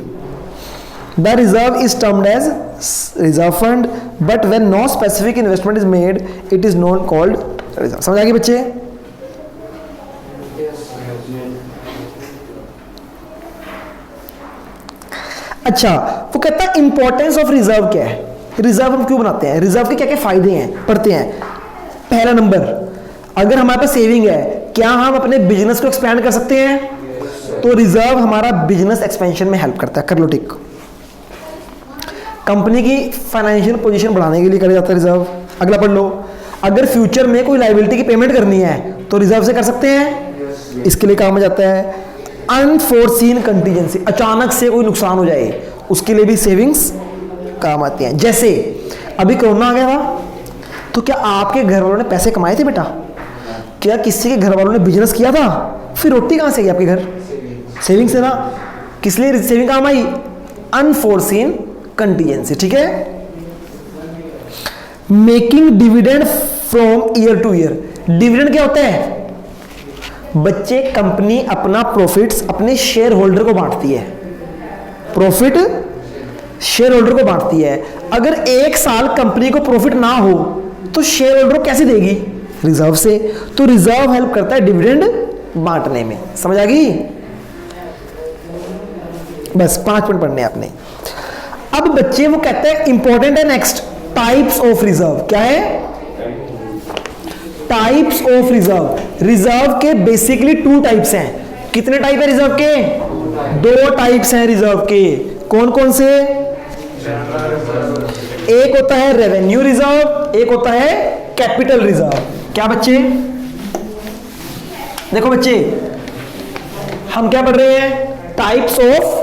the reserve is termed as reserve fund, but when no specific investment is made it is not called reserve. समझ आ गई बच्चे। अच्छा वो कहता है इंपॉर्टेंस ऑफ रिजर्व क्या है, रिजर्व हम क्यों बनाते हैं, रिजर्व के क्या क्या फायदे हैं, पढ़ते हैं। पहला नंबर, अगर हमारे पास सेविंग है क्या हम अपने बिजनेस को एक्सपेंड कर सकते हैं, तो रिजर्व हमारा बिजनेस एक्सपेंशन में हेल्प करता है, कर लो टिक। कंपनी की फाइनेंशियल पोजीशन बढ़ाने के लिए करा जाता है रिजर्व। अगला पढ़ लो, अगर फ्यूचर में कोई लायबिलिटी की पेमेंट करनी है तो रिजर्व से कर सकते हैं, इसके लिए काम आ जाता है। अनफोर्सीन कंटीजेंसी, अचानक से कोई नुकसान हो जाए उसके लिए भी सेविंग्स काम आती हैं। जैसे अभी कोरोना आ गया था, तो क्या आपके घर वालों ने पैसे कमाए थे बेटा, क्या किसी के घर वालों ने बिजनेस किया था, फिर रोटी कहां से गई आपके घर, सेविंग से ना। किस लिए सेविंग काम आई, अनफोर्सीन कंटीजेंसी, ठीक है। Making dividend from year two year, dividend क्या होता है बच्चे, कंपनी अपना प्रॉफिट्स अपने शेयर होल्डर को बांटती है, प्रॉफिट शेयर होल्डर को बांटती है। अगर एक साल कंपनी को प्रॉफिट ना हो तो शेयर होल्डर को कैसे देगी, रिजर्व से। तो रिजर्व हेल्प करता है डिविडेंड बांटने में। समझ आ गई, बस 5 पॉइंट पढ़ने आपने। अब बच्चे वो कहते हैं इंपॉर्टेंट है नेक्स्ट, टाइप्स ऑफ रिजर्व। क्या है, टाइप्स ऑफ रिजर्व। रिजर्व के बेसिकली 2 टाइप्स हैं। कितने टाइप है रिजर्व के, 2 टाइप्स हैं रिजर्व के। कौन कौन से, एक होता है रेवेन्यू रिजर्व, एक होता है कैपिटल रिजर्व। क्या बच्चे, देखो बच्चे हम क्या पढ़ रहे हैं, टाइप्स ऑफ,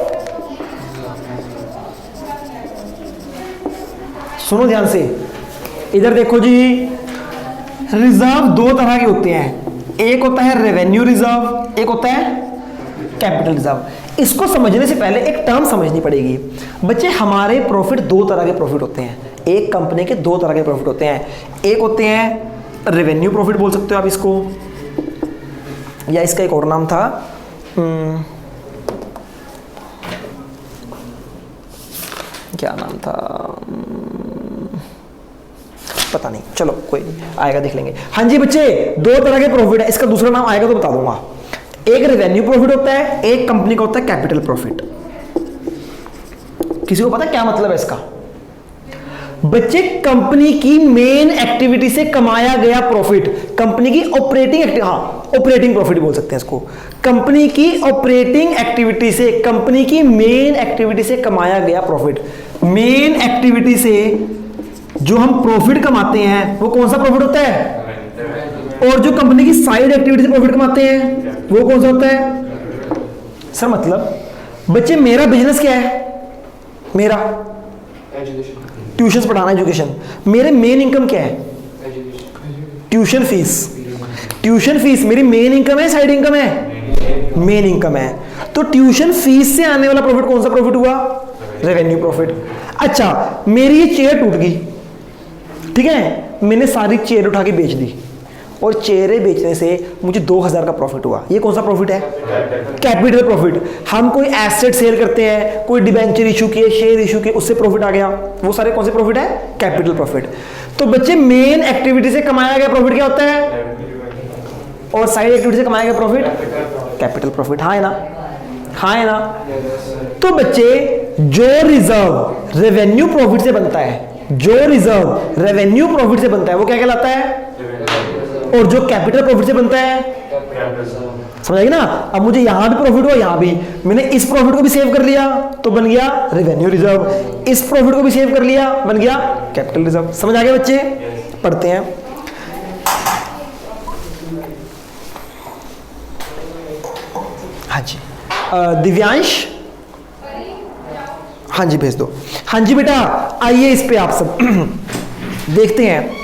सुनो ध्यान से, इधर देखो जी। रिजर्व 2 तरह के होते हैं, एक होता है रेवेन्यू रिजर्व, एक होता है कैपिटल रिजर्व। इसको समझने से पहले एक टर्म समझनी पड़ेगी बच्चे। हमारे प्रॉफिट 2 तरह के प्रॉफिट होते हैं, एक कंपनी के 2 तरह के प्रॉफिट होते हैं। एक होते हैं रेवेन्यू प्रॉफिट बोल सकते हो आप इसको, या इसका एक और नाम था क्या नाम था, पता नहीं, चलो कोई नहीं, आएगा देख लेंगे। हाँ जी बच्चे, 2 तरह के प्रॉफिट है, इसका दूसरा नाम आएगा तो बता दूंगा। एक रेवेन्यू प्रॉफिट होता है, एक कंपनी का होता है कैपिटल प्रॉफिट। किसी को पता है क्या मतलब है इसका बच्चे, कंपनी की मेन एक्टिविटी से कमाया गया प्रॉफिट, कंपनी की ऑपरेटिंग ऑपरेटिंग प्रॉफिट बोल सकते हैं इसको। कंपनी की ऑपरेटिंग एक्टिविटी से, कंपनी की मेन एक्टिविटी से कमाया गया प्रॉफिट। मेन एक्टिविटी से जो हम प्रॉफिट कमाते हैं वो कौन सा प्रॉफिट होता है, और जो कंपनी की साइड एक्टिविटी से प्रॉफिट कमाते हैं वो कौन सा होता है। सर मतलब बच्चे मेरा बिजनेस क्या है, मेरा ट्यूशन पढ़ाना, एजुकेशन। मेरे मेन इनकम क्या है, ट्यूशन फीस। ट्यूशन फीस मेरी मेन इनकम है, साइड इनकम है, मेन इनकम है। तो ट्यूशन फीस से आने वाला प्रॉफिट कौन सा प्रॉफिट हुआ, रेवेन्यू प्रॉफिट। अच्छा मेरी ये चेयर टूट गई, ठीक है, मैंने सारी चेयर उठा के बेच दी और चेयरें बेचने से मुझे 2000 का प्रॉफिट हुआ, ये कौन सा प्रॉफिट है, कैपिटल प्रॉफिट। हम कोई एसेट सेल करते हैं, कोई डिबेंचर इशू किए, शेयर इशू किए, उससे प्रॉफिट आ गया, वो सारे कौन से प्रॉफिट है, कैपिटल प्रॉफिट। तो बच्चे मेन एक्टिविटी से कमाया गया प्रॉफिट क्या होता है, और साइड एक्टिविटी से कमाया गया प्रॉफिट कैपिटल प्रॉफिट। हाँ है ना, हाँ है ना। तो बच्चे जो रिजर्व रेवेन्यू प्रॉफिट से बनता है, जो रिजर्व रेवेन्यू प्रॉफिट से बनता है वो क्या कहलाता है, और जो कैपिटल प्रॉफिट से बनता है, समझ आएगी ना। अब मुझे यहां भी प्रॉफिट हुआ, यहां भी मैंने इस प्रॉफिट को भी सेव कर लिया तो बन गया रेवेन्यू रिजर्व, इस प्रॉफिट को भी सेव कर लिया बन गया कैपिटल रिजर्व। समझ आ गया बच्चे, पढ़ते हैं। हाँ जी दिव्यांश, हाँ जी भेज दो। हाँ जी बेटा आइए इस पे आप सब देखते हैं।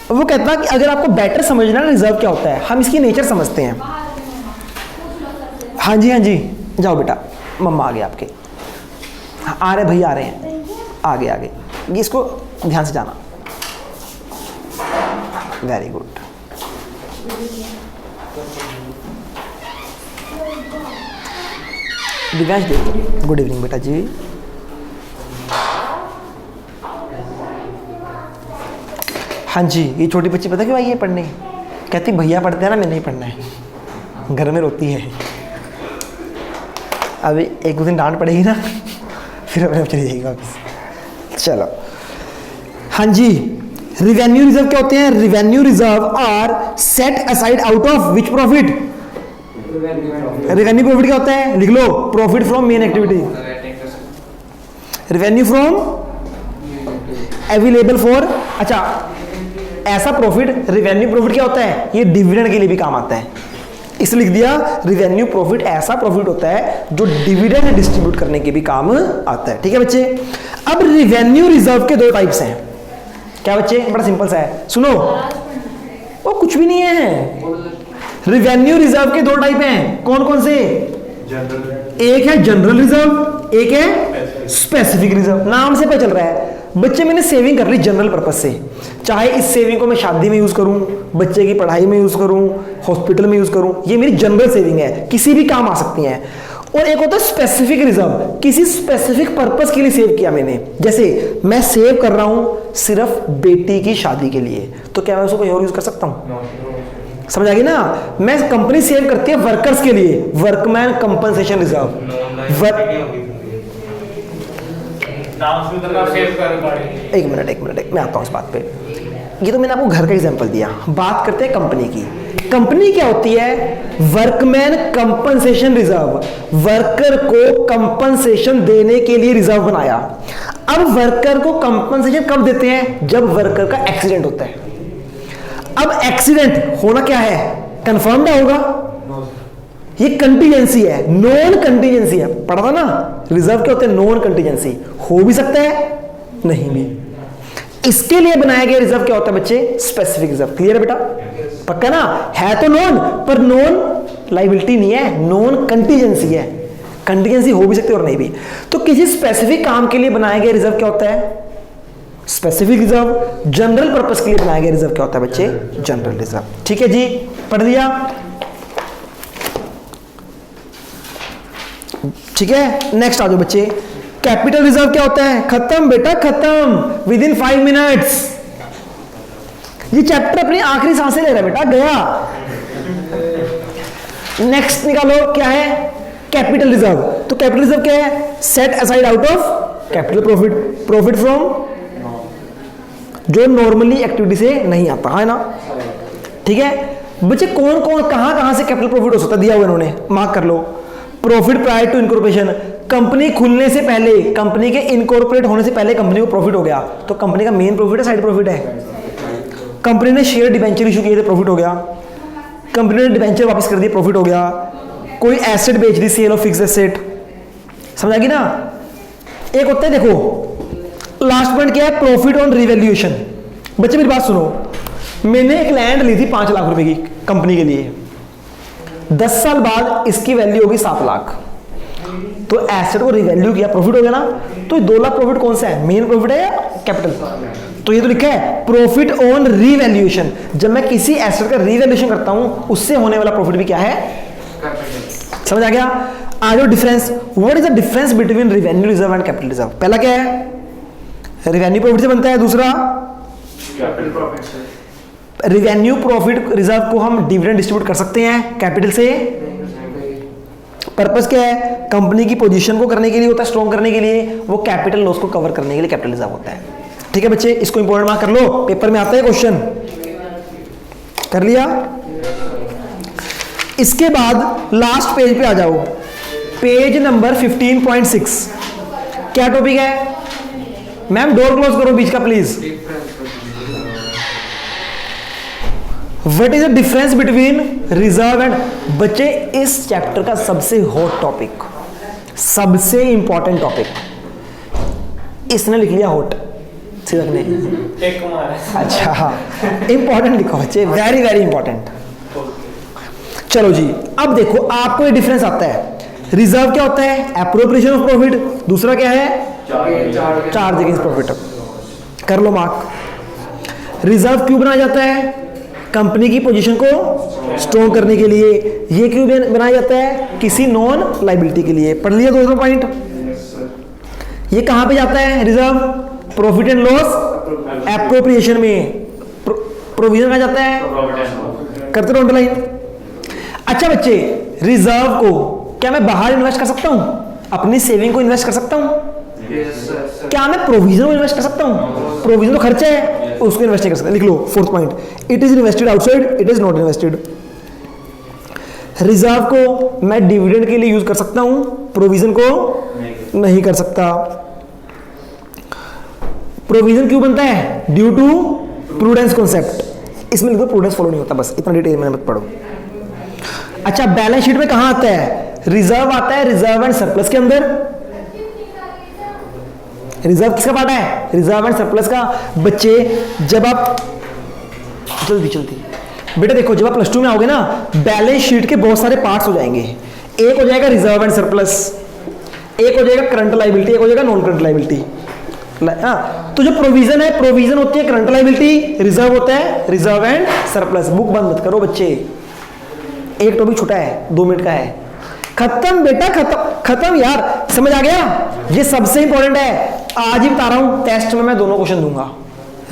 वो कहता है कि अगर आपको बेटर समझना है रिजर्व क्या होता है, हम इसकी नेचर समझते हैं। हाँ जी, हाँ जी जाओ बेटा, मम्मा आ गए आपके। हाँ, आ रहे भैया आ रहे हैं, आगे आगे, ये इसको ध्यान से जाना। Very good. दिव्यांश देखो, गुड इवनिंग बेटा जी। हाँ जी, ये छोटी बच्ची पता क्यों आई है पढ़ने, कहती भैया पढ़ते हैं ना, मैं नहीं पढ़ना है, घर में रोती है। अभी एक दो दिन डांट पड़ेगी ना फिर अपने चली जाएगी वापस। चलो हाँ जी, रिवेन्यू रिजर्व क्या होते हैं, revenue reserve are set aside out of which profit, revenue profit क्या होता है, लिख लो, profit from main activity, revenue from available for. अच्छा ऐसा प्रॉफिट, रिवेन्यू प्रॉफिट क्या होता है, ये डिविडेंड के लिए भी काम आता है, इसलिए लिख दिया रिवेन्यू प्रॉफिट ऐसा प्रॉफिट होता है जो डिविडेंड डिस्ट्रीब्यूट करने के भी काम आता है। ठीक है बच्चे। अब रिवेन्यू रिजर्व के दो टाइप्स हैं, क्या बच्चे, बड़ा सिंपल सा है, सुनो, वो कुछ भी नहीं है। रिवेन्यू रिजर्व के दो टाइप हैं, कौन कौन से, एक है जनरल रिजर्व, एक है स्पेसिफिक रिजर्व। नाम से पता चल रहा है बच्चे मैंने सेविंग कर ली जनरल पर्पस से, चाहे इस सेविंग को मैं शादी में यूज करूं, बच्चे की पढ़ाई में यूज करूं, हॉस्पिटल में यूज करूं, ये मेरी जनरल सेविंग है, किसी भी काम आ सकती है। और एक होता है स्पेसिफिक रिजर्व, किसी स्पेसिफिक पर्पस के लिए सेव किया मैंने, जैसे मैं सेव कर रहा हूं सिर्फ बेटी की शादी के लिए, तो क्या मैं उसको कहीं और यूज कर सकता हूं, समझ आ गई ना। मैं कंपनी सेव करती है वर्कर्स के लिए, वर्कमैन कंपनसेशन रिजर्व। एक मिनट मैं आता हूं इस बात पे। ये तो मैंने आपको घर का एग्जांपल दिया, बात करते हैं कंपनी की। कंपनी क्या होती है, वर्कमैन कंपनसेशन रिजर्व, वर्कर को कंपनसेशन देने के लिए रिजर्व बनाया। अब वर्कर को कंपनसेशन कब देते हैं, जब वर्कर का एक्सीडेंट होता है। अब एक्सीडेंट होना क्या है, कंफर्म्ड होगा, ये कंटीजेंसी है, नॉन कंटीजेंसी है, पढ़ा था ना, रिजर्व क्या होते हैं, नॉन कंटीजेंसी, हो भी सकता है नहीं भी। इसके लिए बनाया गया रिजर्व क्या होता है बच्चे, स्पेसिफिक रिजर्व। क्लियर है बेटा, पक्का ना, है तो नॉन, पर नॉन लाइबिलिटी नहीं है, नॉन कंटीजेंसी है, कंटीजेंसी हो भी सकती है और नहीं भी। तो किसी स्पेसिफिक काम के लिए बनाया गया रिजर्व क्या होता है, स्पेसिफिक रिजर्व। जनरल पर्पस के लिए बनाया गया रिजर्व क्या होता है बच्चे, जनरल रिजर्व। ठीक है जी, पढ़ लिया, ठीक है। नेक्स्ट आ जाओ बच्चे, कैपिटल रिजर्व क्या होता है, खत्म बेटा खत्म, विद इन 5 मिनट्स। ये चैप्टर अपनी आखिरी सांसें ले रहा है बेटा, गया। नेक्स्ट निकालो, क्या है, कैपिटल रिजर्व। तो कैपिटल रिजर्व क्या है, set aside out of capital profit, profit from जो नॉर्मली एक्टिविटी से नहीं आता है ना। ठीक है बच्चे, कौन कौन कहां से कैपिटल प्रॉफिट हो सकता है, दिया हुआ इन्होंने, मार्क कर लो। Profit prior to incorporation, company खुलने से पहले, कंपनी के इनकॉर्पोरेट होने से पहले कंपनी को प्रॉफिट हो गया, तो कंपनी का मेन प्रॉफिट है साइड प्रॉफिट है। कंपनी ने शेयर डिबेंचर इशू किए थे, प्रॉफिट हो गया। कंपनी ने डिबेंचर वापस कर दिए, प्रॉफिट हो गया। कोई एसेट बेच दी, सेल ऑफ फिक्स्ड एसेट, समझ आ गई ना। एक होता है देखो लास्ट पॉइंट क्या है, प्रॉफिट ऑन रिवैल्यूएशन। बच्चे मेरी बात सुनो, मैंने एक लैंड ली थी 5 लाख रुपए की कंपनी के लिए, 10 साल बाद इसकी वैल्यू होगी 7 लाख, तो एसेट को रिवैल्यू किया, प्रॉफिट हो गया ना। तो 2 लाख प्रॉफिट कौन सा है, मेन प्रॉफिट है या कैपिटल, तो ये तो लिखा है प्रॉफिट ऑन रिवैल्यूएशन। जब मैं किसी एसेट का रिवैल्यूएशन करता हूं उससे होने वाला प्रॉफिट भी क्या है, समझ आ गया। आ जाओ difference, what is the difference between revenue reserve and capital reserve. पहला क्या है, रिवेन्यू प्रॉफिट से बनता है, दूसरा कैपिटल प्रॉफिट से रेवेन्यू प्रॉफिट रिजर्व को हम डिविडेंड डिस्ट्रीब्यूट कर सकते हैं कैपिटल से। पर्पस क्या है? कंपनी की पोजीशन को करने के लिए होता है, स्ट्रॉन्ग करने के लिए, वो कैपिटल लॉस को कवर करने के लिए कैपिटल रिजर्व होता है। ठीक है बच्चे, इसको इंपॉर्टेंट मार्क कर लो, पेपर में आता है क्वेश्चन। कर लिया? इसके बाद लास्ट पेज पे आ जाओ, पेज नंबर 15.6। क्या टॉपिक है मैम? डोर क्लोज करो बीच का please. What is the difference between reserve and, बच्चे इस चैप्टर का सबसे हॉट टॉपिक, सबसे इंपॉर्टेंट टॉपिक, इसने लिख लिया हॉट, सिदक ने। एक कुमार है। अच्छा हाँ, इंपॉर्टेंट लिखो बच्चे, वेरी वेरी इंपॉर्टेंट। चलो जी, अब देखो आपको ये डिफरेंस आता है। रिजर्व क्या होता है? Appropriation of profit. दूसरा क्या है? Charge against profit. कर लो मार्क। रिजर्व क्यों बनाया जाता है? कंपनी की पोजीशन को स्ट्रॉन्ग करने के लिए। ये क्यों बनाया जाता है? किसी नॉन लाइबिलिटी के लिए। पढ़ लिया दोनों पॉइंट। ये कहां पे जाता है reserve? Profit and loss appropriation में। प्रोविजन कहां जाता है? करते रहो अंडरलाइन। अच्छा बच्चे, रिजर्व को क्या मैं बाहर इन्वेस्ट कर सकता हूं? अपनी सेविंग को इन्वेस्ट कर सकता हूं? क्या मैं प्रोविजन को इन्वेस्ट कर सकता हूं? प्रोविजन तो खर्चा है, उसको इन्वेस्ट नहीं कर सकता। लिख लो fourth point, it is invested outside, it is not invested. Reserve को मैं डिविडेंड के लिए यूज कर सकता हूं, प्रोविजन को नहीं कर सकता। प्रोविजन क्यों बनता है? Due to prudence concept. इसमें लिखो प्रूडेंस फॉलो नहीं होता, बस इतना डिटेल में मत पढ़ो। अच्छा, बैलेंस शीट में कहां आता है? रिजर्व आता है रिजर्व एंड सरप्लस के अंदर। रिजर्व किसका पार्ट है? रिजर्व एंड सरप्लस का। बच्चे जब आप जल्दी बेटा देखो, जब आप प्लस 2 में आओगे ना, बैलेंस शीट के बहुत सारे पार्ट्स हो जाएंगे। एक हो जाएगा रिजर्व एंड सरप्लस, एक हो जाएगा करंट लायबिलिटी, एक हो जाएगा नॉन करंट लायबिलिटी। हाँ, तो जो प्रोविजन है, प्रोविजन होती है करंट लायबिलिटी, रिजर्व होता है रिजर्व एंड सरप्लस। बुक बंद मत करो बच्चे, एक टॉपिक छोटा है, 2 मिनट का है। खत्म बेटा, खत्म यार, समझ आ गया? ये सबसे इंपॉर्टेंट है। आज ही बता रहा हूं, टेस्ट में मैं दोनों क्वेश्चन दूंगा,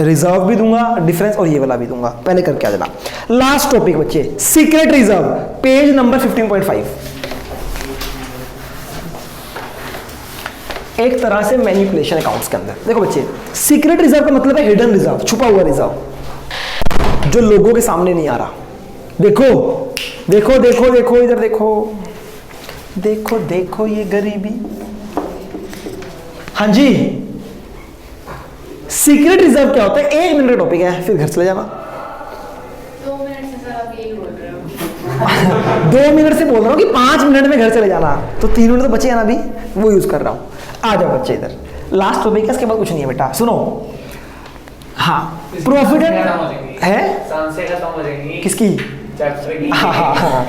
रिजर्व भी दूंगा, डिफरेंस और ये वाला भी दूंगा। पहले करके आ जाना। लास्ट टॉपिक बच्चे, सीक्रेट रिजर्व, पेज नंबर 15.5। एक तरह से मैनिपुलेशन अकाउंट्स के अंदर। देखो बच्चे, सीक्रेट रिजर्व का मतलब है हिडन रिजर्व, छुपा हुआ रिजर्व, जो लोगों के सामने नहीं आ रहा। देखो देखो देखो देखो, इधर देखो, देखो देखो ये गरीबी। हाँ जी, सीक्रेट रिजर्व क्या होता है? 1 मिनट का टॉपिक है, फिर घर चले जाना। 2 मिनट से सर आप यही बोल रहे हो। 2 मिनट से बोल रहा हूँ कि 5 मिनट में घर चले जाना, तो 3 मिनट तो बचे हैं ना, अभी वो यूज कर रहा हूँ। आ जाओ बच्चे इधर, लास्ट टॉपिक है, इसके बाद कुछ नहीं है बेटा। सुनो, हाँ, प्रॉफिट है सांसें खत्म हो जाएंगी किसकी? चैप्टर की। हाँ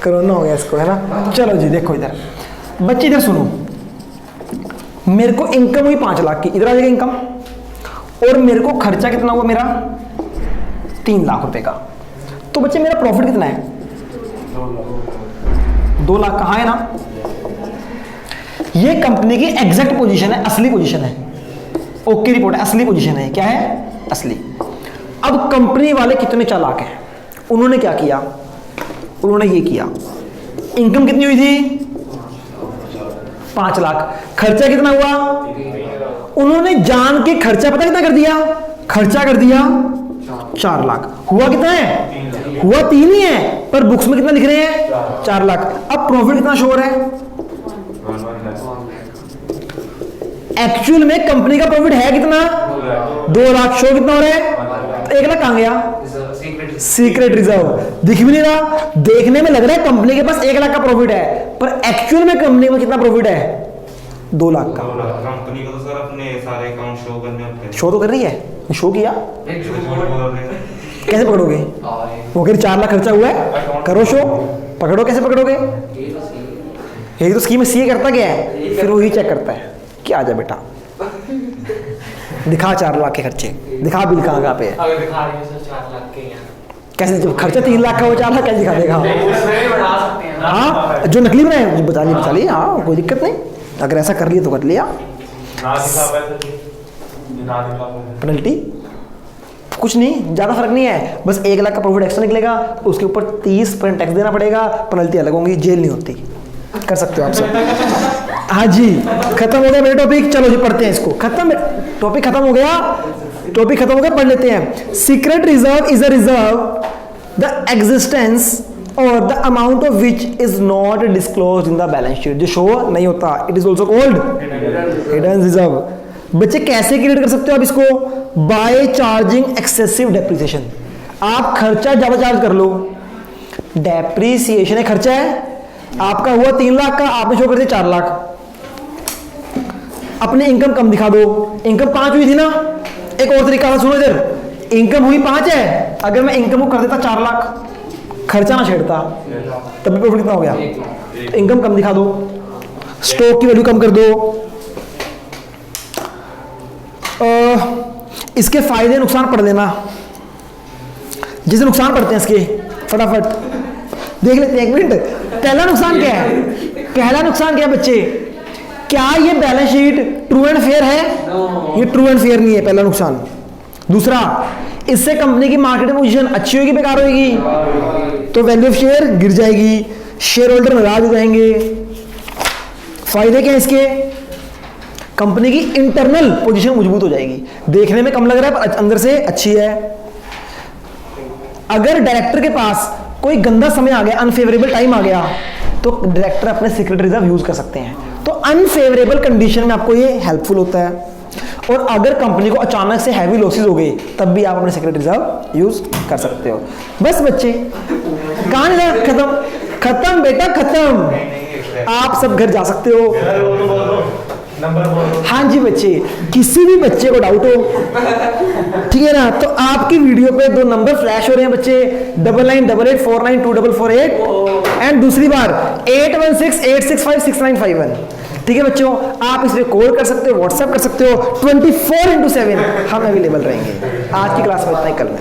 कोरोना हो गया इसको, है ना। चलो जी, देखो इधर बच्चे, इधर सुनो, मेरे को इनकम हुई 5 लाख की, इधर आ जाएगा इनकम, और मेरे को खर्चा कितना हुआ मेरा? 3 लाख रुपए का। तो बच्चे मेरा प्रॉफिट कितना है? 2 लाख। कहाँ है ना, ये कंपनी की एग्जैक्ट पोजीशन है, असली पोजीशन है। ओके रिपोर्ट है, असली पोजीशन है। क्या है? असली। अब कंपनी वाले कितने चालाक हैं, उन्होंने क्या किया? उन्होंने ये किया, इनकम कितनी हुई थी? 5 लाख। खर्चा कितना हुआ? उन्होंने जान के खर्चा पता कितना कर दिया? खर्चा कर दिया 4 लाख। हुआ कितना है? हुआ 3 ही है, पर बुक्स में कितना लिख रहे हैं? 4 लाख। अब प्रॉफिट कितना शो हो रहा है? एक्चुअल में कंपनी का प्रॉफिट है कितना? 2 लाख। शो कितना हो रहा है? 1 लाख कहां गया? Secret reserve. दिख भी नहीं रहा, देखने में लग रहा है कंपनी के पास 1 लाख का प्रॉफिट है, पर एक्चुअल में कंपनी में कितना प्रॉफिट है? 2 लाख का। कंपनी को तो सर अपने सारे अकाउंट शो करने होते हैं। शो तो कर रही है, शो किया, एक झूठ बोल कैसे पकड़ोगे? वो कह 4 लाख खर्चा हुआ है, करो शो, पकड़ो। कैसे पकड़ोगे? यही तो स्कीम सी करता क्या है, फिर वही चेक करता है कि आ जा बेटा, दिखा 4 लाख के खर्चे, दिखा बिल कहाँ पे है। अगर दिखा रही है सर 4 लाख के यहाँ, कैसे? जब खर्चा 3 लाख का हो, 4 लाख कैसे दिखा देगा? उसमें भी बढ़ा सकते हैं ना। हाँ, जो नकली बनाए बचा ली, हाँ कोई दिक्कत नहीं। अगर ऐसा कर लिया तो कर लिया। ना दिखा पाए तो ना निकला वो। पेनल्टी कुछ नहीं, ज़्यादा फर्क नहीं है, बस 1 लाख का प्रॉफिट एक्स्ट्रा निकलेगा, उसके ऊपर 30% टैक्स देना पड़ेगा, पेनल्टी अलग होंगी, जेल नहीं होती। कर सकते हो आप सब। हाँ जी, खत्म हो गया मेरा टॉपिक। चलो जी पढ़ते हैं इसको। खत्म, टॉपिक खत्म हो गया, टॉपिक खत्म हो गया, पढ़ लेते हैं। Secret reserve is a reserve the existence और the amount of which is not disclose in the balance sheet, जो शो नहीं होता। It is also called hidden reserve. बच्चे कैसे क्रिएट कर सकते हो आप इसको? By charging excessive depreciation. आप खर्चा ज्यादा चार्ज कर लो, डेप्रिसिएशन है, खर्चा है आपका हुआ 3 लाख का, आपने शो कर दिया 4 लाख। अपनी इनकम कम दिखा दो, इनकम 5 हुई थी ना। एक और तरीका सुनो इधर, इनकम हुई 5 है, अगर मैं इनकम को कर देता 4 लाख, खर्चा ना छेड़ता, तब भी प्रॉफिट कितना हो गया? तो इनकम कम दिखा दो, स्टॉक की वैल्यू कम कर दो। इसके फायदे नुकसान पढ़ लेना, जिसे नुकसान पढ़ते हैं इसके फटाफट देख लेते हैं। 1 मिनट, पहला नुकसान क्या है? पहला नुकसान क्या है बच्चे? क्या ये balance sheet true and fair है? ये ट्रू एंड फेयर नहीं है, पहला नुकसान। दूसरा, इससे कंपनी की मार्केट पोजीशन अच्छी होगी बेकार होगी? तो वैल्यू ऑफ शेयर गिर जाएगी, शेयर होल्डर नाराज हो जाएंगे। फायदे क्या है इसके? कंपनी की इंटरनल पोजीशन मजबूत हो जाएगी, देखने में कम लग रहा है पर अंदर से अच्छी है। अगर डायरेक्टर के पास कोई गंदा समय आ गया, अनफेवरेबल टाइम आ गया, तो डायरेक्टर अपने सीक्रेट रिजर्व यूज कर सकते हैं। तो अनफेवरेबल कंडीशन में आपको ये हेल्पफुल होता है। और अगर कंपनी को अचानक से हैवी लॉसेस हो गए, तब भी आप अपने सीक्रेट रिजर्व यूज कर सकते हो। बस बच्चे, कहानी खत्म, खत्म बेटा खत्म। आप सब घर जा सकते हो। हाँ जी बच्चे, किसी भी बच्चे को डाउट हो, ठीक है ना, तो आपकी वीडियो पे 2 नंबर फ्लैश हो रहे हैं बच्चे, 9988492448 एंड दूसरी बार 8168656951। ठीक है बच्चों, आप इस पे कॉल कर सकते हो, व्हाट्सएप कर सकते हो, 24/7 हम अवेलेबल रहेंगे। आज की क्लास में इतना ही, कल में।